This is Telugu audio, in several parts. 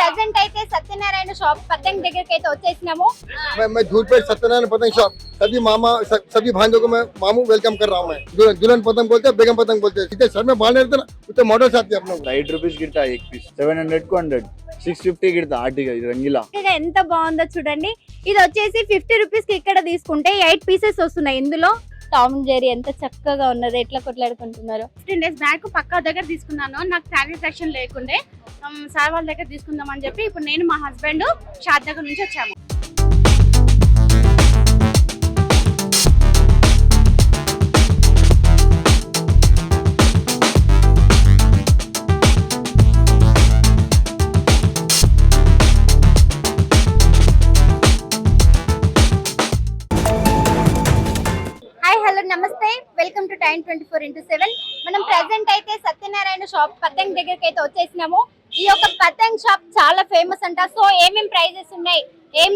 ప్రెజెంట్ అయితే సత్యనారాయణ షాప్ పతంగ్ దగ్గరికి అయితే వచ్చేసినాము. मैं धूलपेट सत्यनारायण पतंग शॉप सभी मामा सभी भाइयों को मैं मामू वेलकम कर रहा हूँ। मैं दुल्हन पतंग बोलते हैं, बेगम पतंग बोलते हैं। जितने सर में बांधे रहते ना उतने मॉडल्स आते हैं अपने को। 8 rupees गिरता है एक पीस, 700 को 100, 650 గిడతా ఆర్టిగా ఇది రంగిలా. చక్కగా ఎంత బాగుందో చూడండి. ఇది వచ్చేసి 50 రూపీస్ కి ఇక్కడ తీసుకుంటే 8 పీసెస్ వస్తున్నాయి. ఇందులో టామ్ అండ్ జెర్రీ ఎంత చక్కగా ఉన్నది, ఎట్లా కొట్లాడుకుంటున్నారు. 15 days బ్యాక్ పక్కా దగ్గర తీసుకున్నాను. నాకు సాటిస్ఫాక్షన్ లేకుండే సార్ వాళ్ళ దగ్గర తీసుకుందాం అని చెప్పి ఇప్పుడు నేను మా హస్బెండ్ షాద్ దగ్గర నుంచి వచ్చాము. నమస్తే, వెల్కమ్ టు టైమ్ 24x7. మనం ప్రెజెంట్ అయితే సత్యనారాయణ షాప్ పతంగ్ దగ్గరికి అయితే వచ్చేసినాము. ఈ యొక్క పతంగ్ షాప్ చాలా ఫేమస్ అంట. సో ఏమేం ప్రైజెస్ ఉన్నాయి, ఏం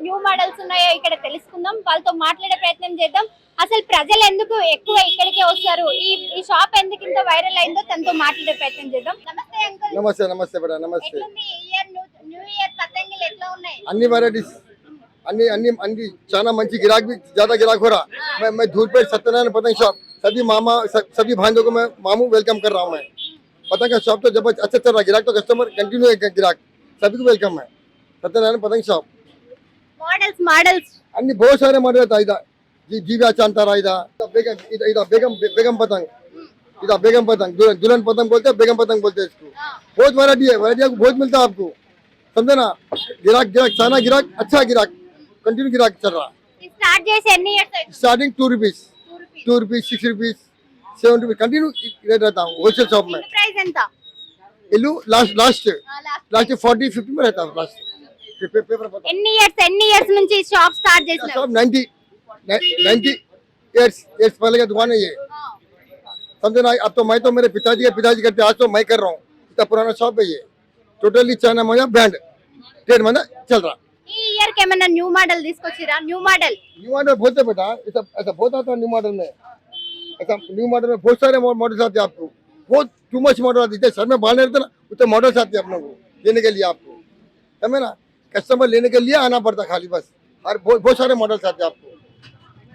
న్యూ మోడల్స్ ఉన్నాయో ఇక్కడ తెలుసుకుందాం, వాళ్ళతో మాట్లాడే ప్రయత్నం చేద్దాం. అసలు ప్రజలు ఎందుకు ఎక్కువ ఇక్కడికే వస్తారు, ఈ షాప్ ఎందుకు ఇంత వైరల్ అయిందో తనతో మాట్లాడే ప్రయత్నం చేద్దాం. నమస్తే అంకుల్. नमस्ते नमस्ते बेटा नमस्ते। ఎట్లుంది ఇయర్ న్యూ ఇయర్ పతంగులు ఎట్లా ఉన్నాయి? अन्नी वैरायटीज अन्नी अन्नी अन्नी चाना मंची गिराक भी ज्यादा गिराक हो रहा। मैं धूलपेट सत्यनारायण पतंग शॉप सभी मामा सभी भाइयों को मैं मामू वेलकम कर रहा हूँ। मैं पतंग का शॉप तो जब अच्छा चल रहा, गिराक तो कस्टमर कंटिन्यू है, गिराक सभी को वेलकम है। सत्यनारायण पतंग शॉप మోడల్స్ अन्नी बहुत सारे मॉडल था। इधर जीवा चांतारा, इधर बेगम बेगम पतंग, इधर बेगम पतंग दुल्हन पतंग बोलते हैं, बेगम पतंग बोलते हैं इसको। बहुत वैरायटी है, वैरायटी आपको बहुत मिलता है आपको, समझे ना। गिराक गिराक चाना गिराक अच्छा गिराक कंटिन्यू गिराक चल रहा। స్టార్ట్ చేసి ఎన్ని ఇయర్స్ అయింది? Starting 2 rupees 6 rupees 7 rupees continue rate रहता हूँ होलसेल शॉप में। ప్రైస్ ఎంత? इल्लू लास्ट लास्ट लास्ट 40-50 में रहता है लास्ट। ఎన్ని ఇయర్స్ నుంచి షాప్ స్టార్ట్ చేసినారు? शॉप 90 इयर्स पहले का दुकान है ये, समझे ना। अब तो मैं तो मेरे पिताजी करते, आज तो मैं कर रहा हूँ। इतना पुराना शॉप है ये, टोटली चाइना में ब्रांड ट्रेड में चल रहा। ఈ ఇయర్ కి ఏమైనా న్యూ మోడల్ తీసుకొచ్చిరా? न्यू मॉडल बोलते बेटा, ऐसा बहुत आता है न्यू मॉडल में। ऐसा न्यू मॉडल में बहुत सारे मॉडल्स आते हैं आपको, बहुत टू मच मॉडल आते हैं। सर में बांधे रहते ना उतने मॉडल्स आते हैं अपने को लेने के लिए, आपको समझे ना। कस्टमर लेने के लिए आना पड़ता खाली बस, और बहुत सारे मॉडल्स आते हैं आपको।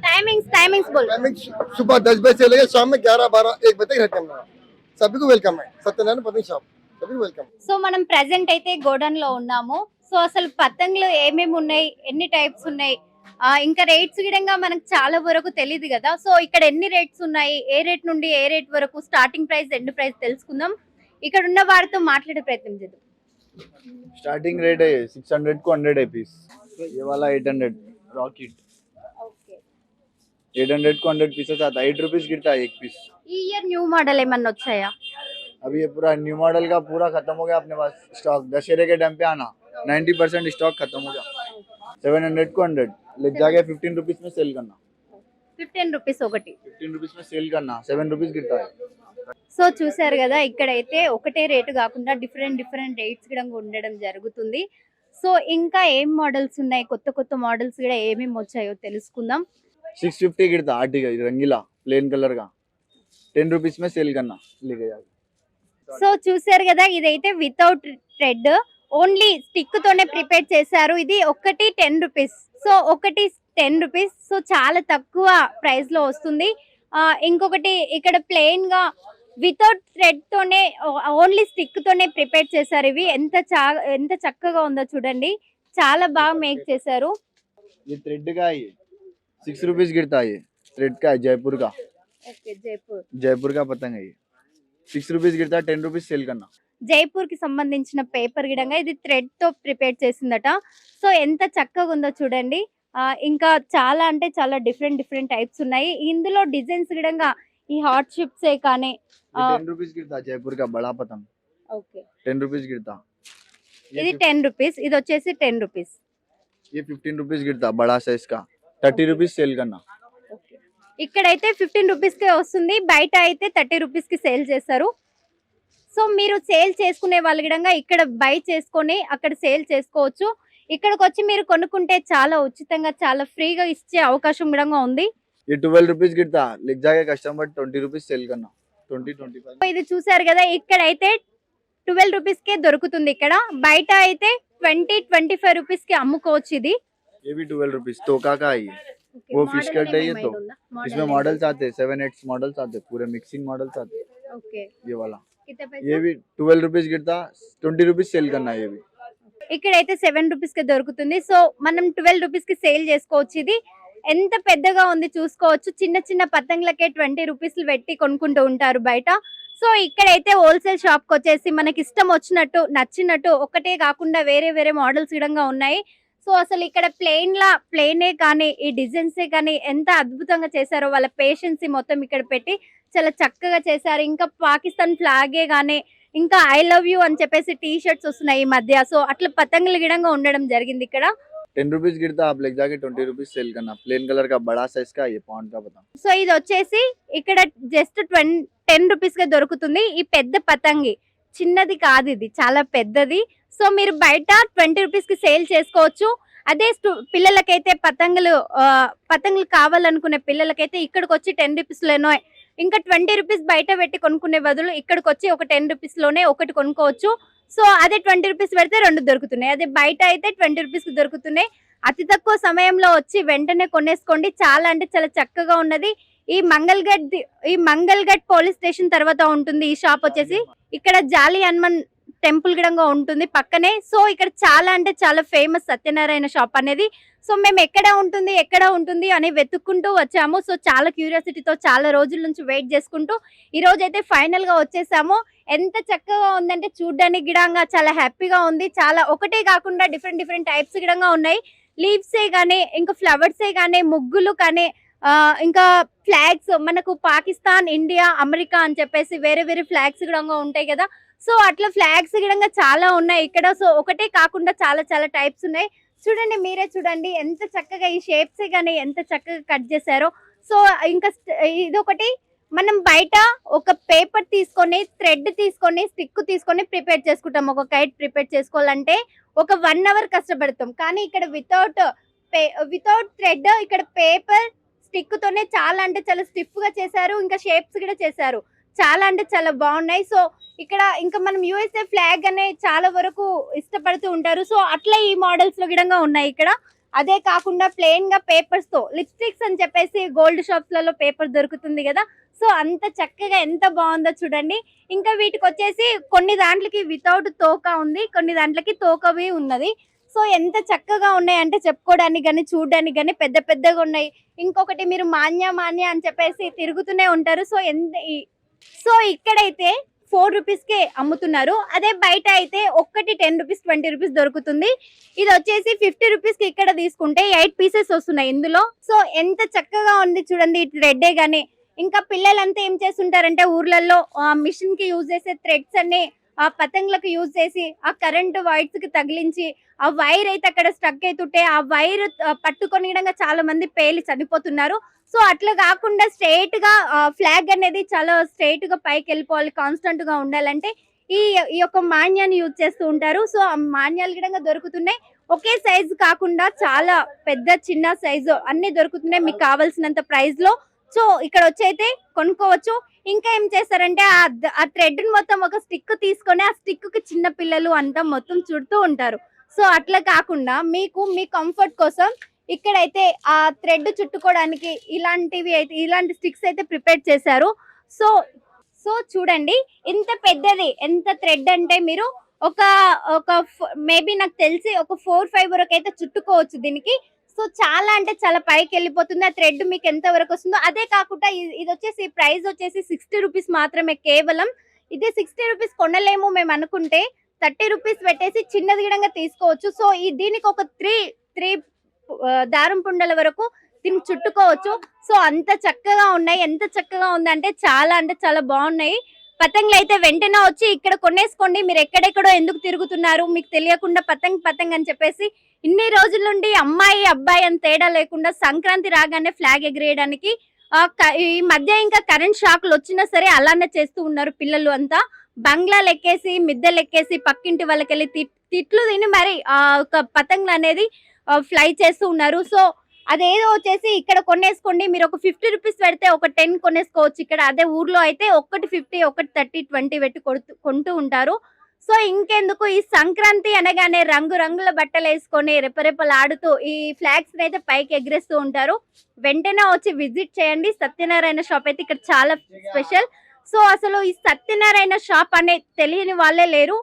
टाइमिंग्स बोलो। टाइमिंग सुबह 10 बजे से लेकर शाम में 11-12-1 बजे तक रहते हैं। सभी को वेलकम है, सत्यनारायण पतंग शॉप सभी को वेलकम। సో మనం ప్రెజెంట్ అయితే గోడౌన్ లో ఉన్నాము. సో అసలు పతంగులు ఏమేమి ఉన్నాయి, ఎన్ని టైప్స్ ఉన్నాయి, ఇంకా రేట్స్ గిడంగా మనకు చాలా వరకు తెలియదు కదా. సో ఇక్కడ ఎన్ని రేట్స్ ఉన్నాయి, ఏ రేట్ నుండి ఏ రేట్ వరకు, స్టార్టింగ్ ప్రైస్ ఎండ్ ప్రైస్ తెలుసుకుందాం. ఇక్కడ ఉన్న వారితో మాట్లాడే ప్రయత్నం చేద్దాం. स्टार्टिंग रेट है 600 को 100 है पीस, ये वाला 800 रॉकेट, ఓకే. 800 को 100 पीसेस आता है, 8 rupees गिरता है एक पीस। ఈ ఇయర్ న్యూ మోడల్ ఏమన్నా వచ్చాయా? अभी ये पूरा न्यू मॉडल का पूरा खत्म हो गया अपने पास स्टॉक। दशहरे के टाइम पे आना, 90% स्टॉक खत्म हो गया। 700 को 100 ले जाके 15 rupees में सेल करना, 15 రూపీస్ ఒకటి. 15 rupees में सेल करना, 7 rupees गिरता है। సో చూసారు కదా, ఇక్కడైతే ఒకటే రేటు కాకుండా డిఫరెంట్ రేట్స్ కూడా ఉండడం జరుగుతుంది. సో ఇంకా ఏం మోడల్స్ ఉన్నాయి, కొత్త మోడల్స్ కూడా ఏమేమి వచ్చాయో తెలుసుకుందాం. 650 गिरता आर्टिका रंगीला प्लेन कलर का, 10 rupees में सेल करना लेके जाके। సో చూసారు కదా, ఇదైతే వితౌట్ థ్రెడ్, ఓన్లీ స్టిక్ తోనే ప్రిపేర్ చేశారు. ఇది ఒకటి 10 రూపీస్. సో ఒకటి 10 రూపీస్. సో చాలా తక్కువ ప్రైస్ లో వస్తుంది. ఇంకొకటి ఇక్కడ ప్లెయిన్ గా వితౌట్ థ్రెడ్ తోనే, ఓన్లీ స్టిక్ తోనే ప్రిపేర్ చేశారు. ఇవి ఎంత చక్కగా ఉందో చూడండి, చాలా బాగా మేక్ చేశారు. ये थ्रेड का है, ये 6 rupees गिरता है। ये थ्रेड का है, जयपुर का, ఓకే. जयपुर का पतंग है ये, 6 rupees गिरता है, 10 rupees सेल करना। జైపూర్ కి సంబంధించిన పేపర్ గిడంగా ఇది థ్రెడ్ తో ప్రిపేర్ చేసిందట. సో ఎంత చక్కగా ఉందో చూడండి. ఇంకా చాలా అంటే చాలా డిఫరెంట్ టైప్స్ ఉన్నాయి. ఇందులో డిజైన్స్ గిడంగా ఈ హార్ట్ షిప్స్ కానీ 10 rupees गिरता, जयपुर का बड़ा पतंग, ఓకే. 10 rupees गिरता। ఇది 10 రూపీస్, ఇది వచ్చేసి 10 రూపీస్. ये 15 rupees गिरता बड़ा साइज का, 30 rupees सेल करना। ఇక్కడైతే 15 రూపీస్ కే వస్తుంది, బయట అయితే 30 రూపీస్ కి సేల్ చేస్తారు. సో మీరు సేల్ చేసుకునే వాళ్ళ గిడంగా ఇక్కడ బై చేసుకొని అక్కడ సేల్ చేసుకోవచ్చు. ఇక్కడికి వచ్చి మీరు కొనుక్కుంటే చాలా ఉచితంగా, చాలా ఫ్రీగా ఇచ్చే అవకాశం కూడా ఉంది. ये 12 rupees गिरता, लिख जाके कस्टमर 20 rupees सेल करना, 20-25। ఇది చూసారు కదా, ఇక్కడైతే 12 రూపీస్ కే దొరుకుతుంది ఇక్కడ. బయట అయితే 20-25 రూపీస్ కి అమ్ముకోవచ్చు ఇది. ये भी 12 रुपीज तोका का है ये। वो फिश कट है ये तो। इसमें मॉडल्स आते हैं 7-8 मॉडल्स आते हैं, पूरे मिक्सिंग मॉडल्स आते हैं। ఓకే, ये वाला कितने ये पैसे? भी 12 रुपीज गिरता, 20 रुपीज सेल करना है ये भी। ఇక్కడైతే 7 రూపీస్ కి దొరుకుతుంది. సో మనం 12 రూపీస్ కి సేల్ చేసుకోవచ్చు. ఇది ఎంత పెద్దగా ఉంది చూసుకోవచ్చు. చిన్న చిన్న పతంగులకే 20 రూపీస్ పెట్టి కొనుక్కుంటూ ఉంటారు బయట. సో ఇక్కడైతే హోల్సేల్ షాప్ కి వచ్చేసి మనకి ఇష్టం వచ్చినట్టు నచ్చినట్టు ఒకటే కాకుండా వేరే వేరే మోడల్స్ విధంగా ఉన్నాయి. సో అసలు ఇక్కడ ప్లేనే కానీ ఈ డిజైన్సే కానీ ఎంత అద్భుతంగా చేశారో, వాళ్ళ పేషెన్స్ మొత్తం ఇక్కడ పెట్టి చాలా చక్కగా చేశారు. ఇంకా పాకిస్తాన్ ఫ్లాగే కానీ ఇంకా ఐ లవ్ యూ అని చెప్పేసి టీ షర్ట్స్ వస్తున్నాయి ఈ మధ్య. సో అట్లా పతంగుల గిడంగా ఉండడం జరిగింది ఇక్కడ. 10 रुपीज गिरता, आप ले जाके 20 रुपीज सेल करना। प्लेन कलर का बड़ा साइज का, ये पाउंड का बताऊं। సో ఇది వచ్చేసి ఇక్కడ జస్ట్ 10 రూపీస్ గా దొరుకుతుంది. ఈ పెద్ద పతంగి చిన్నది కాదు, ఇది చాలా పెద్దది. సో మీరు బయట 20 రూపీస్ కి సేల్ చేసుకోవచ్చు. అదే పిల్లలకైతే పతంగులు కావాలనుకునే పిల్లలకైతే ఇక్కడికి వచ్చి 10 రూపీస్ లోనో ఇంకా 20 రూపీస్ బయట పెట్టి కొనుక్కునే బదులు ఇక్కడికి వచ్చి ఒక 10 రూపీస్ లోనే ఒకటి కొనుక్కోవచ్చు. సో అదే 20 రూపీస్ పెడితే 2 దొరుకుతున్నాయి. అదే బయట అయితే 20 రూపీస్ కి దొరుకుతున్నాయి. అతి తక్కువ సమయంలో వచ్చి వెంటనే కొనేసుకోండి. చాలా అంటే చాలా చక్కగా ఉన్నది. ఈ మంగళగఢ్ పోలీస్ స్టేషన్ తర్వాత ఉంటుంది ఈ షాప్ వచ్చేసి. ఇక్కడ జాలి హనుమాన్ టెంపుల్ గిడంగా ఉంటుంది పక్కనే. సో ఇక్కడ చాలా అంటే చాలా ఫేమస్ సత్యనారాయణ షాప్ అనేది. సో మేము ఎక్కడ ఉంటుంది అని వెతుక్కుంటూ వచ్చాము. సో చాలా క్యూరియాసిటీతో చాలా రోజుల నుంచి వెయిట్ చేసుకుంటూ ఈ రోజు అయితే ఫైనల్ గా వచ్చేసాము. ఎంత చక్కగా ఉందంటే చూడ్డానికి గిడంగా చాలా హ్యాపీగా ఉంది. చాలా ఒకటే కాకుండా డిఫరెంట్ టైప్స్ గిడంగా ఉన్నాయి. లీవ్సే కానీ ఇంకా ఫ్లవర్సే కానీ ముగ్గులు కానీ ఇంకా ఫ్లాగ్స్, మనకు పాకిస్తాన్, ఇండియా, అమెరికా అని చెప్పేసి వేరే వేరే ఫ్లాగ్స్ గిడంగా ఉంటాయి కదా. సో అట్లా ఫ్లాగ్స్ గిడంగా చాలా ఉన్నాయి ఇక్కడ. సో ఒకటే కాకుండా చాలా చాలా టైప్స్ ఉన్నాయి. చూడండి, మీరే చూడండి ఎంత చక్కగా ఈ షేప్స్ కానీ ఎంత చక్కగా కట్ చేశారో. సో ఇంకా ఇదొకటి మనం బయట ఒక పేపర్ తీసుకొని, థ్రెడ్ తీసుకొని, స్టిక్ తీసుకొని ప్రిపేర్ చేసుకుంటాం. ఒక కైట్ ప్రిపేర్ చేసుకోవాలంటే ఒక 1 అవర్ కష్టపడతాం. కానీ ఇక్కడ వితౌట్ థ్రెడ్ ఇక్కడ పేపర్ స్టిక్ తోనే చాలా అంటే చాలా స్టిఫ్ గా చేశారు. ఇంకా షేప్స్ కూడా చేశారు. చాలా అంటే చాలా బాగున్నాయి. సో ఇక్కడ ఇంకా మనం యుఎస్ఏ ఫ్లాగ్ అనే చాలా వరకు ఇష్టపడుతూ ఉంటారు. సో అట్లా ఈ మోడల్స్ లో గిడంగా ఉన్నాయి ఇక్కడ. అదే కాకుండా ప్లెయిన్ గా పేపర్స్ తో లిప్స్టిక్స్ అని చెప్పేసి గోల్డ్ షాప్స్ లలో పేపర్ దొరుకుతుంది కదా. సో అంత చక్కగా ఎంత బాగుందో చూడండి. ఇంకా వీటికి వచ్చేసి కొన్ని దాంట్లకి వితౌట్ తోక ఉంది, కొన్ని దాంట్లకి తోకవి ఉన్నది. సో ఎంత చక్కగా ఉన్నాయి అంటే చెప్పుకోవడానికి కానీ చూడడానికి కానీ పెద్ద పెద్దగా ఉన్నాయి. ఇంకొకటి మీరు మాన్యా అని చెప్పేసి తిరుగుతూనే ఉంటారు. సో ఇక్కడైతే 4 రూపీస్ కే అమ్ముతున్నారు. అదే బయట అయితే ఒక్కటి 10 రూపీస్ 20 రూపీస్ దొరుకుతుంది. ఇది వచ్చేసి 50 రూపీస్ కి ఇక్కడ తీసుకుంటే 8 పీసెస్ వస్తున్నాయి ఇందులో. సో ఎంత చక్కగా ఉంది చూడండి. రెడ్డే గానీ ఇంకా పిల్లలంతా ఏం చేస్తుంటారంటే ఊర్లలో మిషన్ కి యూజ్ చేసే థ్రెడ్స్ అన్ని ఆ పతంగులకు యూజ్ చేసి ఆ కరెంటు వైర్స్ కి తగిలించి ఆ వైర్ అయితే అక్కడ స్ట్రక్ అవుతుంటే ఆ వైర్ పట్టుకొని చాలా మంది పేలి చనిపోతున్నారు. సో అట్లా కాకుండా స్ట్రైట్ గా ఫ్లాగ్ అనేది చాలా స్ట్రైట్ గా పైకి వెళ్ళిపోవాలి, కాన్స్టెంట్ గా ఉండాలంటే ఈ యొక్క మాన్యాన్ని యూజ్ చేస్తూ ఉంటారు. సో ఆ మాన్యాలు గిడంగా దొరుకుతున్నాయి. ఒకే సైజు కాకుండా చాలా పెద్ద చిన్న సైజు అన్ని దొరుకుతున్నాయి మీకు కావాల్సినంత ప్రైస్ లో. సో ఇక్కడ వచ్చి అయితే కొనుక్కోవచ్చు. ఇంకా ఏం చేస్తారంటే ఆ థ్రెడ్ మొత్తం ఒక స్టిక్ తీసుకొని ఆ స్టిక్ కి చిన్న పిల్లలు అంతా మొత్తం చుడుతూ ఉంటారు. సో అట్లా కాకుండా మీకు మీ కంఫర్ట్ కోసం ఇక్కడైతే ఆ థ్రెడ్ చుట్టుకోవడానికి ఇలాంటి స్టిక్స్ అయితే ప్రిపేర్ చేశారు. సో చూడండి ఇంత పెద్దది, ఎంత థ్రెడ్ అంటే మీరు ఒక మేబీ నాకు తెలిసి ఒక 4-5 వరకు అయితే చుట్టుకోవచ్చు దీనికి. సో చాలా అంటే చాలా పైకి వెళ్ళిపోతుంది. ఆ థ్రెడ్ మీకు ఎంత వరకు వస్తుందో. అదే కాకుండా ఇది వచ్చేసి ప్రైస్ వచ్చేసి 60 రూపీస్ మాత్రమే కేవలం. ఇదే 60 రూపీస్ కొనలేము మేము అనుకుంటే 30 రూపీస్ పెట్టేసి చిన్నది గిడంగా తీసుకోవచ్చు. సో దీనికి ఒక 3 దారం పుండల వరకు దీన్ని చుట్టుకోవచ్చు. సో అంత చక్కగా ఉన్నాయి. ఎంత చక్కగా ఉందంటే చాలా అంటే చాలా బాగున్నాయి. పతంగులు అయితే వెంటనే వచ్చి ఇక్కడ కొనేసుకోండి. మీరు ఎక్కడెక్కడో ఎందుకు తిరుగుతున్నారు, మీకు తెలియకుండా పతంగ్ అని చెప్పేసి ఇన్ని రోజుల నుండి అమ్మాయి అబ్బాయి అని తేడా లేకుండా సంక్రాంతి రాగానే ఫ్లాగ్ ఎగిరేయడానికి ఈ మధ్య ఇంకా కరెంట్ షాక్లు వచ్చినా సరే అలానే చేస్తూ ఉన్నారు పిల్లలు అంతా. బంగ్లాలు ఎక్కేసి మిద్దెలు ఎక్కేసి పక్కింటి వాళ్ళకి వెళ్ళి తిట్లు తిని మరి ఒక పతంగులు అనేది ఫ్లై చేస్తూ ఉన్నారు. సో అదేదో వచ్చేసి ఇక్కడ కొనేసుకోండి. మీరు ఒక 50 రూపీస్ పెడితే ఒక 10 కొనేసుకోవచ్చు ఇక్కడ. అదే ఊర్లో అయితే ఒకటి 50, ఒకటి 30, 20 పెట్టి కొంటూ ఉంటారు. సో ఇంకెందుకు, ఈ సంక్రాంతి అనగానే రంగుల బట్టలు వేసుకొని రెపరెపలాడుతూ ఈ ఫ్లాగ్స్ అయితే పైకి ఎగరేస్తూ ఉంటారు. వెంటనే వచ్చి విజిట్ చేయండి. సత్యనారాయణ షాప్ అయితే ఇక్కడ చాలా స్పెషల్. సో అసలు ఈ సత్యనారాయణ షాప్ అనే తెలియని వాళ్ళే లేరు.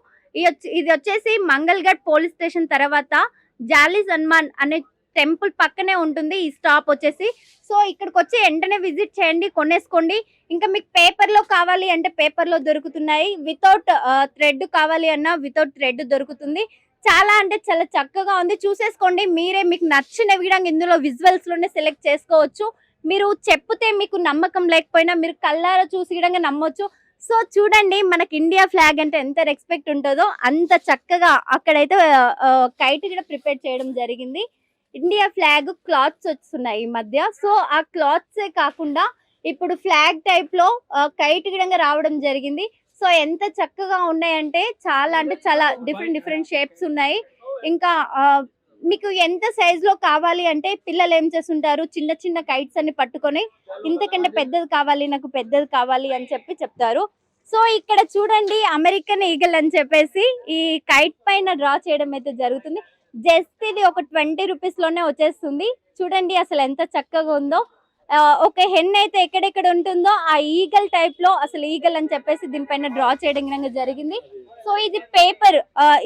ఇది వచ్చేసి మంగళగఢ్ పోలీస్ స్టేషన్ తర్వాత జాలీస్ హనుమాన్ అనే టెంపుల్ పక్కనే ఉంటుంది ఈ స్టాప్ వచ్చేసి. సో ఇక్కడికి వచ్చి వెంటనే విజిట్ చేయండి, కొనేసుకోండి. ఇంకా మీకు పేపర్ లో కావాలి అంటే పేపర్ లో దొరుకుతున్నాయి, వితౌట్ థ్రెడ్ కావాలి అన్నా వితౌట్ థ్రెడ్ దొరుకుతుంది. చాలా అంటే చాలా చక్కగా ఉంది, చూసేసుకోండి. మీరే మీకు నచ్చిన విధంగా ఇందులో విజువల్స్ లోనే సెలెక్ట్ చేసుకోవచ్చు. మీరు చెప్తే మీకు నమ్మకం లేకపోయినా మీరు కళ్ళారా చూసి విధంగా నమ్మొచ్చు. సో చూడండి, మనకి ఇండియా ఫ్లాగ్ అంటే ఎంత రెస్పెక్ట్ ఉంటుందో అంత చక్కగా అక్కడైతే కైట్ కూడా ప్రిపేర్ చేయడం జరిగింది. ఇండియా ఫ్లాగ్ క్లాత్స్ వస్తున్నాయి ఈ మధ్య. సో ఆ క్లాత్స్ కాకుండా ఇప్పుడు ఫ్లాగ్ టైప్ లో కైట్ విధంగా రావడం జరిగింది. సో ఎంత చక్కగా ఉన్నాయంటే చాలా అంటే చాలా డిఫరెంట్ షేప్స్ ఉన్నాయి. ఇంకా మీకు ఎంత సైజ్ లో కావాలి అంటే పిల్లలు ఏం చేస్తుంటారు, చిన్న చిన్న కైట్స్ అన్ని పట్టుకొని ఇంతకంటే పెద్దది కావాలి, నాకు పెద్దది కావాలి అని చెప్తారు. సో ఇక్కడ చూడండి, అమెరికన్ ఈగల్ అని చెప్పేసి ఈ కైట్ పైన డ్రా చేయడం అయితే జరుగుతుంది. జస్ట్ ఇది ఒక 20 రూపీస్ లోనే వచ్చేస్తుంది. చూడండి అసలు ఎంత చక్కగా ఉందో. ఒక హెన్ అయితే ఎక్కడెక్కడ ఉంటుందో ఆ ఈగల్ టైప్ లో అసలు ఈగల్ అని చెప్పేసి దీనిపైన డ్రా చేయడం జరిగింది. సో ఇది పేపర్,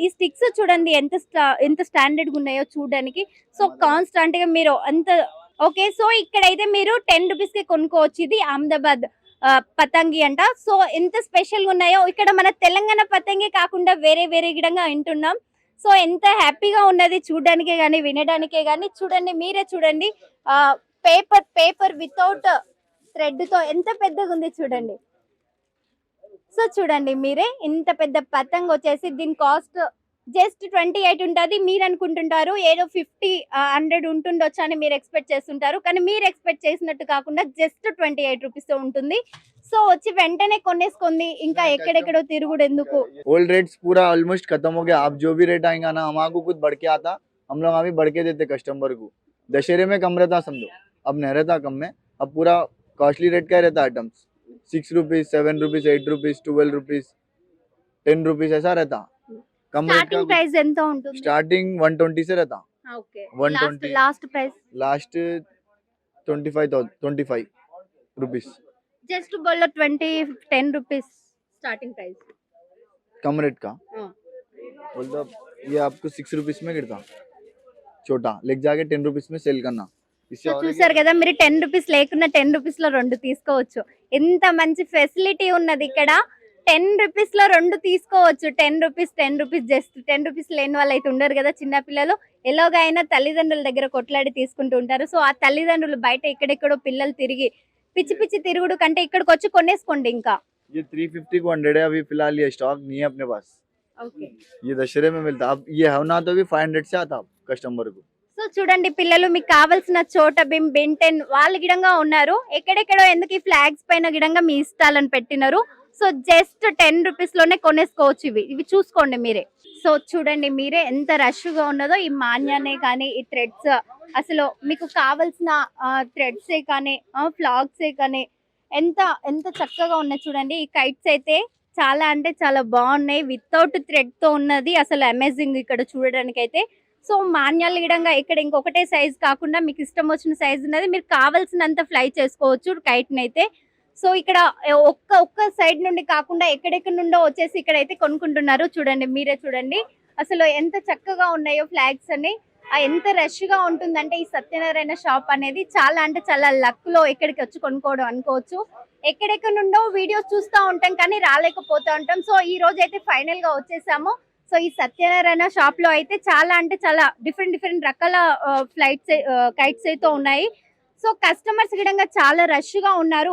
ఈ స్టిక్స్ చూడండి ఎంత స్టాండర్డ్ గా ఉన్నాయో చూడడానికి. సో కాన్స్టాంట్ గా మీరు అంత ఓకే. సో ఇక్కడైతే మీరు 10 రూపీస్ కి కొనుక్కోవచ్చు. ఇది అహ్మదాబాద్ పతంగి అంట. సో ఎంత స్పెషల్ గా ఉన్నాయో. ఇక్కడ మన తెలంగాణ పతంగి కాకుండా వేరే విధంగా వింటున్నాం. సో ఎంత హ్యాపీగా ఉన్నది చూడడానికే గానీ వినడానికే గానీ. చూడండి, మీరే చూడండి, పేపర్ వితౌట్ థ్రెడ్ తో ఎంత పెద్దగా ఉంది చూడండి. సో చూడండి మీరే, ఇంత పెద్ద పతంగ్ వచ్చేసి దీని కాస్ట్ జస్ట్ 28 ఉంటుంది. మీరు అనుకుంటుంటారు ఏదో 50-100 ఉంటుండొచ్చు అని మీరు ఎక్స్పెక్ట్ చేస్తుంటారు. కానీ మీరు ఎక్స్పెక్ట్ చేసినట్టు కాకుండా జస్ట్ 28 రూపీస్ ఉంటుంది. సో వచ్చి వెంటనే కొనేసుకోండి, ఇంకా ఎక్కడెక్కడో తిరుగుడు ఎందుకు. ओल्ड रेट्स पूरा ऑलमोस्ट खत्म हो गया. आप जो भी रेट आएगा ना, हमारे को कुछ बढ़ के आता, हम लोग अभी बढ़ के देते कस्टमर को. दशहरे में कम रहता समझो, अब नहीं रहता कम में. अब पूरा कॉस्टली रेट का रहता items 6 rupees, 7 rupees, 8 rupees, 12 rupees, 10 rupees ऐसा रहता. कम रेट స్టార్టింగ్ का ప్రైస్ ఎంత ఉంటుంది? स्टार्टिंग 120 से रहता. Okay, 120. Last price last 25 rupees. Just బోల్లో 10 రూపీస్ స్టార్టింగ్ ప్రైస్. कम रेट का बोलता ये आपको 6 रुपीज में गिरता. छोटा लेके जाके 10 रुपीज में सेल करना. इससे సో और చూసారు కదా, మీరు 10 రూపీస్ లేకున్నా 10 రూపీస్ లో 2 తీసుకోవచ్చు. ఎంత మంచి ఫెసిలిటీ ఉన్నది ఇక్కడ. 10 రూపీస్ లో 2 తీసుకోవచ్చు. 10 రూపీస్ జస్ట్ 10 రూపీస్ లేని వాళ్ళు అయితే ఉండరు కదా చిన్న పిల్లలు. ఎలాగైనా అయినా తల్లిదండ్రుల దగ్గర కొట్లాడి తీసుకుంటూ ఉంటారు. సో ఆ తల్లిదండ్రులు బయట ఎక్కడెక్కడో పిల్లలు తిరిగి పిచ్చి తిరుగుడు కంటే ఇక్కడికి వచ్చి కొనేసుకోండి. ఇంకా ये 350 को 100 है अभी फिलहाल. ये स्टॉक नहीं है अपने पास. ఓకే. ये दशहरे में मिलता. अब ये होना तो भी 500 से आता कस्टमर को. సో చూడండి పిల్లలు, మీకు కావాల్సిన చోట బిమ్, బెంటెన్ వాళ్ళ గిడంగా ఉన్నారు. ఎక్కడెక్కడో ఎందుకు ఈ ఫ్లాగ్స్ పైన గిడంగా మీ ఇష్టాలను పెట్టినారు. సో జస్ట్ 10 రూపీస్ లోనే కొనేసుకోవచ్చు. ఇవి చూసుకోండి మీరే. సో చూడండి మీరే ఎంత రష్ గా ఉన్నదో. ఈ మాన్యానే కానీ ఈ థ్రెడ్స్, అసలు మీకు కావాల్సిన థ్రెడ్సే కానీ ఫ్లాగ్సే కానీ ఎంత చక్కగా ఉన్నాయి చూడండి. ఈ కైట్స్ అయితే చాలా అంటే చాలా బాగున్నాయి. వితౌట్ థ్రెడ్ తో ఉన్నది అసలు అమేజింగ్ ఇక్కడ చూడడానికి అయితే. సో మాన్యాల విధంగా ఇక్కడ ఇంకొకటే సైజ్ కాకుండా మీకు ఇష్టం వచ్చిన సైజ్ ఉన్నది, మీరు కావాల్సినంత ఫ్లై చేసుకోవచ్చు కైట్ అయితే. సో ఇక్కడ ఒక్క సైడ్ నుండి కాకుండా ఎక్కడెక్కడ నుండో వచ్చేసి ఇక్కడైతే కొనుక్కుంటున్నారు. చూడండి మీరే చూడండి అసలు ఎంత చక్కగా ఉన్నాయో ఫ్లాగ్స్ అన్ని. ఎంత రష్ గా ఉంటుందంటే ఈ సత్యనారాయణ షాప్ అనేది చాలా అంటే చాలా లక్ లో ఇక్కడికి వచ్చి కొనుక్కోవడం అనుకోవచ్చు. ఎక్కడెక్కడ నుండో వీడియోస్ చూస్తూ ఉంటాం కానీ రాలేకపోతూ ఉంటాం. సో ఈ రోజు అయితే ఫైనల్ గా వచ్చేసాము. సో ఈ సత్యనారాయణ షాప్ లో అయితే చాలా అంటే చాలా డిఫరెంట్ రకాల కైట్స్ అయితే ఉన్నాయి. సో కస్టమర్స్ గిడంగా చాలా రష్ గా ఉన్నారు.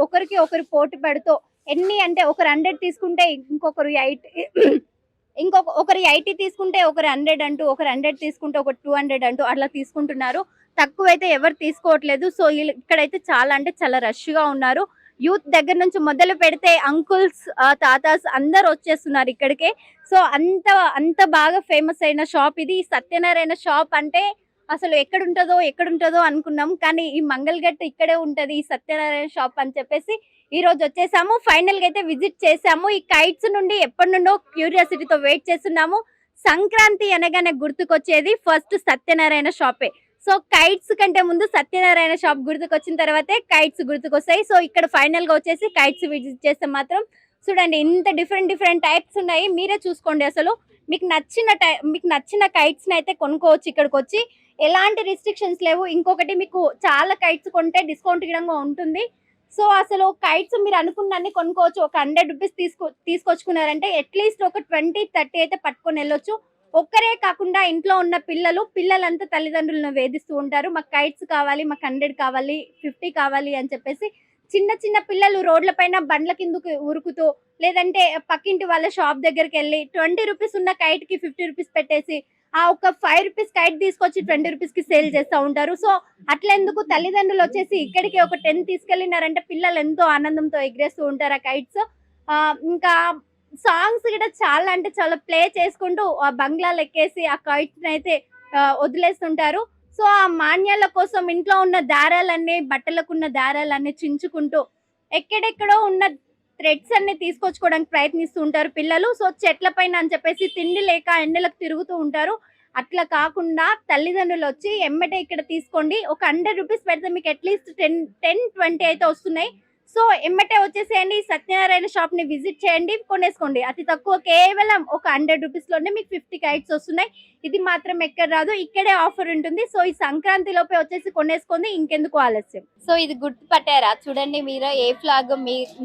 ఒకరికి ఒకరు పోటీ పెడుతూ ఎన్ని అంటే ఒకరు 100 తీసుకుంటే ఇంకొకరు 80 తీసుకుంటే ఒకరు 100 అంటూ, ఒకరు 100 తీసుకుంటే ఒకరు 200 అంటూ అట్లా తీసుకుంటున్నారు. తక్కువైతే ఎవరు తీసుకోవట్లేదు. సో ఇక్కడైతే చాలా అంటే చాలా రష్ గా ఉన్నారు. యూత్ దగ్గర నుంచి మొదలు పెడితే అంకుల్స్, తాతాస్ అందరు వచ్చేస్తున్నారు ఇక్కడికే. సో అంత బాగా ఫేమస్ అయిన షాప్ ఇది. సత్యనారాయణ షాప్ అంటే అసలు ఎక్కడుంటుందో అనుకున్నాం, కానీ ఈ మంగళగట్ ఇక్కడే ఉంటది ఈ సత్యనారాయణ షాప్ అని చెప్పేసి ఈ రోజు వచ్చేసాము. ఫైనల్ గా అయితే విజిట్ చేసాము. ఈ కైట్స్ నుండి ఎప్పటి నుండో క్యూరియాసిటీతో వెయిట్ చేస్తున్నాము. సంక్రాంతి అనగానే గుర్తుకొచ్చేది ఫస్ట్ సత్యనారాయణ షాపే. సో కైట్స్ కంటే ముందు సత్యనారాయణ షాప్ గుర్తుకొచ్చిన తర్వాతే కైట్స్ గుర్తుకొస్తాయి. సో ఇక్కడ ఫైనల్ గా వచ్చేసి కైట్స్ విజిట్ చేస్తే మాత్రం చూడండి ఇంత డిఫరెంట్ టైప్స్ ఉన్నాయి. మీరే చూసుకోండి. అసలు మీకు నచ్చిన కైట్స్ ని అయితే కొనుక్కోవచ్చు. ఇక్కడికి వచ్చి ఎలాంటి రిస్ట్రిక్షన్స్ లేవు. ఇంకొకటి మీకు చాలా కైట్స్ కొంటే డిస్కౌంట్ ఇవ్వడంగా ఉంటుంది. సో అసలు కైట్స్ మీరు అనుకున్నన్ని కొనుక్కోవచ్చు. ఒక 100 రూపీస్ తీసుకొచ్చుకున్నారంటే అట్లీస్ట్ ఒక 20-30 అయితే పట్టుకొని వెళ్ళొచ్చు. ఒక్కరే కాకుండా ఇంట్లో ఉన్న పిల్లలంతా తల్లిదండ్రులను వేధిస్తూ ఉంటారు. మాకు కైట్స్ కావాలి, మాకు 100 కావాలి, 50 కావాలి అని చెప్పేసి చిన్న పిల్లలు రోడ్ల పైన బండ్ల కిందకు ఉరుకుతూ, లేదంటే పక్కింటి వాళ్ళ షాప్ దగ్గరికి వెళ్ళి 20 రూపీస్ ఉన్న కైట్ కి 50 రూపీస్ పెట్టేసి ఆ ఒక 5 రూపీస్ కైట్ తీసుకొచ్చి 20 రూపీస్ కి సేల్ చేస్తూ ఉంటారు. సో అట్లా ఎందుకు తల్లిదండ్రులు వచ్చేసి ఇక్కడికి ఒక 10 తీసుకెళ్ళినారంటే పిల్లలు ఎంతో ఆనందంతో ఎగిరేస్తూ ఉంటారు ఆ కైట్స్. ఇంకా సాంగ్స్ కూడా చాలా అంటే చాలా ప్లే చేసుకుంటూ ఆ బంగ్లాలు ఎక్కేసి ఆ కైట్స్ అయితే వదిలేస్తుంటారు. సో ఆ మాన్యాల కోసం ఇంట్లో ఉన్న దారాలన్నీ, బట్టలకున్న దారాలన్నీ చించుకుంటూ ఎక్కడెక్కడో ఉన్న థ్రెడ్స్ అన్ని తీసుకొచ్చుకోవడానికి ప్రయత్నిస్తూ ఉంటారు పిల్లలు. సో చెట్ల పైన అని చెప్పేసి తిండి లేక ఎండలకు తిరుగుతూ ఉంటారు. అట్లా కాకుండా తల్లిదండ్రులు వచ్చి ఎమ్మటే ఇక్కడ తీసుకోండి, ఒక 100 రూపీస్ పెడితే మీకు అట్లీస్ట్ 10-20 అయితే వస్తున్నాయి. సో ఎమ్మటే వచ్చేసేయండి, సత్యనారాయణ షాప్ ని విజిట్ చేయండి, కొనేసుకోండి. అతి తక్కువ కేవలం ఒక 100 రూపీస్ లోనే మీకు 50 కైట్స్ వస్తున్నాయి. ఇది మాత్రం ఎక్కడ రాదు, ఇక్కడే ఆఫర్ ఉంటుంది. సో ఈ సంక్రాంతి లోపే వచ్చేసి కొనేసుకోండి, ఇంకెందుకు ఆలస్యం. సో ఇది గుర్తుపట్టారా? చూడండి, మీరు ఏ ఫ్లాగ్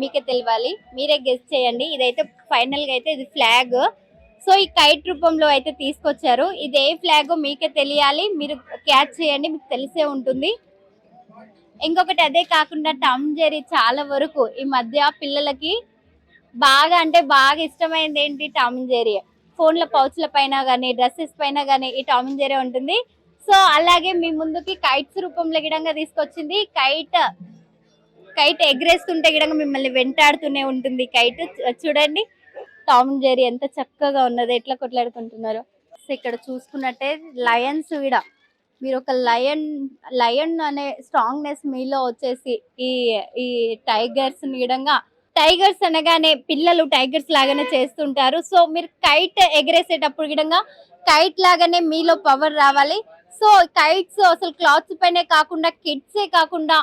మీకే తెలియాలి, మీరే గెస్ చేయండి. ఇదైతే ఫైనల్ గా అయితే ఇది ఫ్లాగ్. సో ఈ కైట్ రూపంలో అయితే తీసుకొచ్చారు. ఇది ఏ ఫ్లాగ్ మీకే తెలియాలి, మీరు క్యాచ్ చేయండి, మీకు తెలిసే ఉంటుంది. ఇంకొకటి అదే కాకుండా టామ్ జెర్రీ చాలా వరకు ఈ మధ్య పిల్లలకి బాగా అంటే బాగా ఇష్టమైనది ఏంటి, టామ్ జెర్రీ. ఫోన్ల పౌచ్ల పైన కానీ డ్రెస్సెస్ పైన కానీ ఈ టామ్ జెర్రీ ఉంటుంది. సో అలాగే మీ ముందుకి కైట్స్ రూపంలో గిడంగా తీసుకొచ్చింది. కైట్ ఎగరేస్తుంటే గిడంగా మిమ్మల్ని వెంటాడుతూనే ఉంటుంది కైట్. చూడండి టామ్ జెర్రీ ఎంత చక్కగా ఉన్నది, ఎట్లా కొట్లాడుకుంటున్నారు. సో ఇక్కడ చూసుకున్నట్టే లయన్స్ కూడా, మీరు ఒక లయన్ అనే స్ట్రాంగ్నెస్ మీలో వచ్చేసి ఈ టైగర్స్ విధంగా, టైగర్స్ అనగానే పిల్లలు టైగర్స్ లాగానే చేస్తుంటారు. సో మీరు కైట్ ఎగరేసేటప్పుడు విధంగా కైట్ లాగానే మీలో పవర్ రావాలి. సో కైట్స్ అసలు క్లాత్స్ పైనే కాకుండా కిడ్సే కాకుండా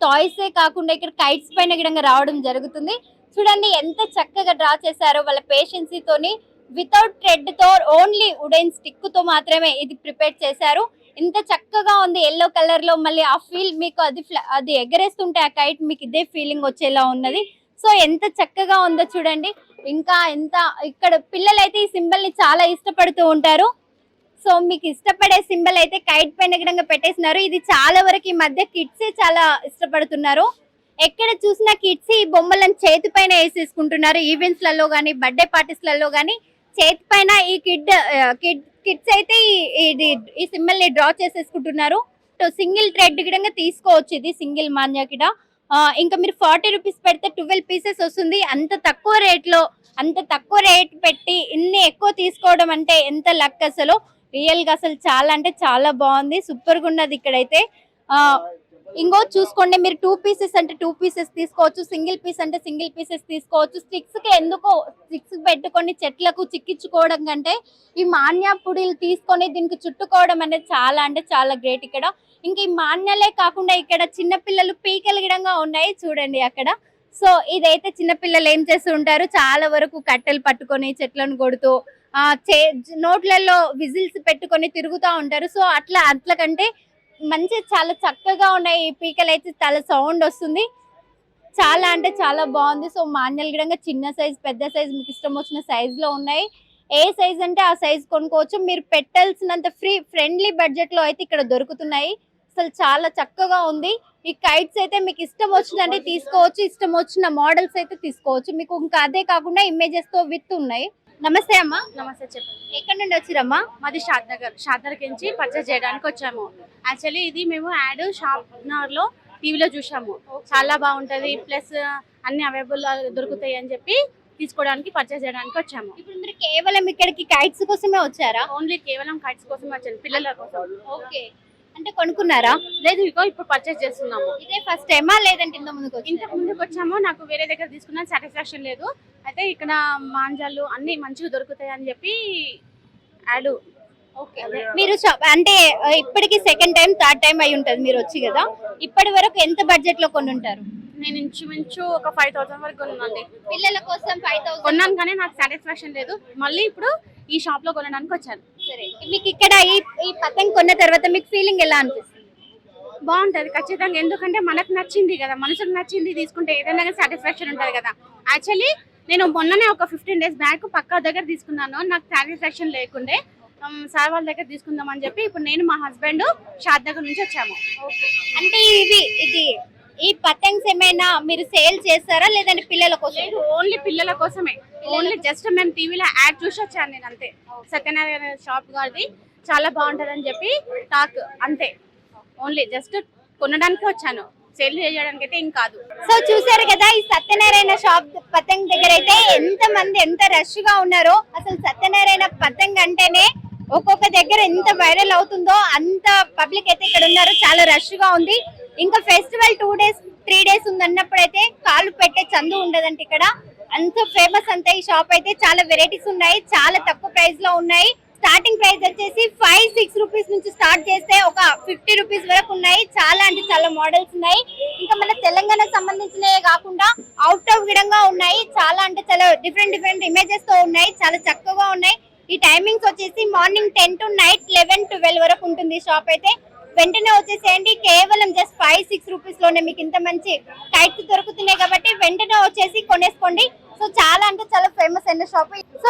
టాయ్సే కాకుండా ఇక్కడ కైట్స్ పైన విధంగా రావడం జరుగుతుంది. చూడండి ఎంత చక్కగా డ్రా చేశారో వాళ్ళ పేషెన్సీతోని. వితౌట్ థ్రెడ్ తో ఓన్లీ వుడెన్ స్టిక్ తో మాత్రమే ఇది ప్రిపేర్ చేశారు. ఇంత చక్కగా ఉంది ఎల్లో కలర్ లో. మళ్ళీ ఆ ఫీల్ మీకు అది ఎగరేస్తుంటే ఆ కైట్ మీకు ఇదే ఫీలింగ్ వచ్చేలా ఉన్నది. సో ఎంత చక్కగా ఉందో చూడండి. ఇంకా ఎంత ఇక్కడ పిల్లలు అయితే ఈ సింబల్ ని చాలా ఇష్టపడుతూ ఉంటారు. సో మీకు ఇష్టపడే సింబల్ అయితే కైట్ పైన గిడంగా పెట్టేసినారు. ఇది చాలా వరకు ఈ మధ్య కిడ్స్ చాలా ఇష్టపడుతున్నారు. ఎక్కడ చూసినా కిడ్స్ ఈ బొమ్మలను చేతి పైన వేసేసుకుంటున్నారు. ఈవెంట్స్ లలో గానీ, బర్త్డే పార్టీస్ లలో గానీ చేతి పైన ఈ కిడ్స్ అయితే ఈ సింబల్ ని డ్రా చేసేసుకుంటున్నారు. సింగిల్ థ్రెడ్ గిడంగా తీసుకోవచ్చు, ఇది సింగిల్ మాన్యా కిడ. ఇంకా మీరు 40 రూపీస్ పెడితే 12 పీసెస్ వస్తుంది. అంత తక్కువ రేట్ పెట్టి ఇన్ని ఎక్కువ తీసుకోవడం అంటే ఎంత లక్ అసలు. రియల్ గా అసలు చాలా అంటే చాలా బాగుంది, సూపర్ గా ఉన్నది ఇక్కడైతే. ఇంకో చూసుకోండి, మీరు 2 పీసెస్ అంటే 2 పీసెస్ తీసుకోవచ్చు, సింగిల్ పీస్ అంటే సింగిల్ పీసెస్ తీసుకోవచ్చు. స్టిక్స్ పెట్టుకొని చెట్లకు చిక్కించుకోవడం కంటే ఈ మాన్యా పుడిలు తీసుకొని దీనికి చుట్టుకోవడం అనేది చాలా అంటే చాలా గ్రేట్ ఇక్కడ. ఇంక ఈ మాన్యాలే కాకుండా ఇక్కడ చిన్నపిల్లలు పీకలు గిడంగా ఉన్నాయి చూడండి అక్కడ. సో ఇదైతే చిన్నపిల్లలు ఏం చేస్తూ ఉంటారు, చాలా వరకు కట్టెలు పట్టుకొని చెట్లను కొడుతూ నోట్లలో విజిల్స్ పెట్టుకొని తిరుగుతూ ఉంటారు. సో అట్ల కంటే మంచి చాలా చక్కగా ఉన్నాయి ఈ పీకలు అయితే. చాలా సౌండ్ వస్తుంది, చాలా అంటే చాలా బాగుంది. సో మాన్యాలు గిడంగా చిన్న సైజ్, పెద్ద సైజ్ మీకు ఇష్టం వచ్చిన సైజ్ లో ఉన్నాయి. ఏ సైజ్ అంటే ఆ సైజ్ కొనుక్కోవచ్చు. మీరు పెట్టాల్సినంత ఫ్రెండ్లీ బడ్జెట్ లో అయితే ఇక్కడ దొరుకుతున్నాయి. అసలు చాలా చక్కగా ఉంది. ఈ కైట్స్ అయితే మీకు ఇష్టం వచ్చినట్టే తీసుకోవచ్చు, ఇష్టం వచ్చిన మోడల్స్ అయితే తీసుకోవచ్చు. మీకు ఇంకా అదే కాకుండా ఇమేజెస్ తో విత్ ఉన్నాయి. నమస్తే అమ్మా. నమస్తే, చెప్పండి. ఎక్కడి నుండి వచ్చిరమ్మా? మాది షాద్నగర్ నుంచి పర్చేస్ చేయడానికి వచ్చాము. యాక్చువల్లీ ఇది మేము యాడ్ షాప్నగర్ లో టీవీలో చూసాము, చాలా బాగుంటది, ప్లస్ అన్ని అవైలబుల్ దొరుకుతాయి అని చెప్పి తీసుకోవడానికి పర్చేస్ చేయడానికి వచ్చాము. ఇప్పుడు మీరు కేవలం ఇక్కడికి కైట్స్ కోసమే వచ్చారా? ఓన్లీ కేవలం కైట్స్ కోసమే వచ్చాను, పిల్లల కోసం. ఓకే, అంటే కొనుక్కున్నారా? లేదు, ఇగో ఇప్పుడు పర్చేస్ చేస్తున్నాము. ఇదే ఫస్ట్ టైమా లేదంటే ఇంత ముందుకు వచ్చారా? ఇంతకు ముందుకు వచ్చాము, నాకు వేరే దగ్గర తీసుకున్న సాటిస్ఫాక్షన్ లేదు. అయితే ఇక్కడ మాంజాలు అన్ని మంచిగా దొరుకుతాయి అని చెప్పి యాడ్. ఓకే. మీరు అంటే ఇప్పటికి సెకండ్ టైం థర్డ్ టైం అయి ఉంటది మీరు వచ్చి కదా, ఇప్పటి వరకు ఎంత బడ్జెట్ లో కొని ఉంటారు? నేను ఇంచుమించు ఒక 5,000 వరకు కొన్నానండి. పిల్లల కోసం 5,000 కొన్నాను కానీ నాకు సాటిస్ఫాక్షన్ లేదు. మళ్ళీ ఇప్పుడు ఈ షాప్ లో కొనడానికి వచ్చాను. సరే, మీకు ఇక్కడ ఈ పతంగ్ కొన్న తర్వాత మీకు ఫీలింగ్ ఎలా అనిపిస్తుంది? బాగుంటది ఖచ్చితంగా, ఎందుకంటే మనకు నచ్చింది కదా, మనసుకు నచ్చింది తీసుకుంటే ఏదైనా సాటిస్ఫాక్షన్ ఉంటది కదా. యాక్చువల్లీ నేను మొన్ననే ఒక 15 days బ్యాక్ పక్కా దగ్గర తీసుకున్నాను, నాకు సాటిస్ఫాక్షన్ లేకుండే. సార్ వాళ్ళ దగ్గర తీసుకుందాం అని చెప్పి ఇప్పుడు నేను మా హస్బెండ్ షాద్ దగ్గర నుంచి వచ్చాము. అంటే ఇది ఈ పతంగ్స్ ఏమైనా మీరు సేల్ చేస్తారా లేదంటే పిల్లల కోసం? లేదు, ఓన్లీ పిల్లల కోసమే. ఓన్లీ జస్ట్ మేము టీవీలో యాడ్ చూసి వచ్చాను నేను, అంతే. సత్యనారాయణ షాప్ గారిది చాలా బాగుంటది అని చెప్పి టాక్, అంతే. ఓన్లీ జస్ట్ కొనడానికి వచ్చాను, సేల్ చేయడానికి అయితే ఏం కాదు. సో చూసారు కదా, ఈ సత్యనారాయణ షాప్ పతంగ్ దగ్గర అయితే ఎంత మంది ఎంత రష్ గా ఉన్నారో. అసలు సత్యనారాయణ పతంగ్ అంటేనే ఒక్కొక్క దగ్గర ఎంత వైరల్ అవుతుందో అంత పబ్లిక్ అయితే ఇక్కడ ఉన్నారు, చాలా రష్ గా ఉంది. ఇంకా ఫెస్టివల్ 2 days 3 days ఉందన్నప్పుడైతే కాలు పెట్టే చందు ఉండదంటే ఇక్కడ, అంత ఫేమస్ అంతే ఈ షాప్ అయితే. చాలా వెరైటీస్ ఉన్నాయి, చాలా తక్కువ ప్రైస్ లో ఉన్నాయి. స్టార్టింగ్ ప్రైస్ వచ్చేసి 5-6 రూపీస్ నుంచి స్టార్ట్ చేస్తే ఒక 50 రూపీస్ వరకు ఉన్నాయి. చాలా అంటే చాలా మోడల్స్ ఉన్నాయి. ఇంకా మన తెలంగాణకు సంబంధించినవే కాకుండా అవుట్ ఆఫ్ విధంగా ఉన్నాయి. చాలా అంటే చాలా డిఫరెంట్ ఇమేజెస్ తో ఉన్నాయి, చాలా చక్కగా ఉన్నాయి. ఈ టైమింగ్స్ వచ్చేసి మార్నింగ్ 10 to నైట్ 11-12 వరకు ఉంటుంది షాప్ అయితే. వెంటనే వచ్చేసేయండి, కేవలం జస్ట్ 5-6 రూపీస్ లోనే మీకు ఇంత మంచి టైట్స్ దొరుకుతున్నాయి కాబట్టి వెంటనే వచ్చేసి కొనేసుకోండి. సో చాలా అంటే చాలా ఫేమస్ అయిన షాప్. సో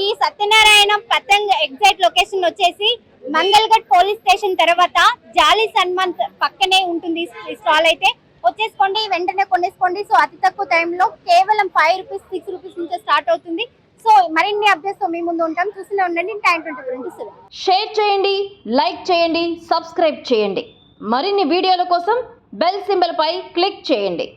ఈ సత్యనారాయణ పతంగ్ ఎగ్జాక్ట్ లొకేషన్ వచ్చేసి మంగళగఢ్ పోలీస్ స్టేషన్ తర్వాత జాలీ సన్మంత్ పక్కనే ఉంటుంది ఈ స్టాల్ అయితే. వచ్చేసుకోండి, వెంటనే కొనేసుకోండి. సో అతి తక్కువ టైంలో కేవలం 5 రూపీస్ 6 రూపీస్ నుంచి స్టార్ట్ అవుతుంది. సో మరిన్ని అప్డేట్స్ తో మీ ముందు ఉంటాం, చూస్తూనే ఉండండి Time 24/7. షేర్ చేయండి, లైక్ చేయండి, సబ్స్క్రైబ్ చేయండి. మరిన్ని వీడియోల కోసం బెల్ సింబల్ పై క్లిక్ చేయండి.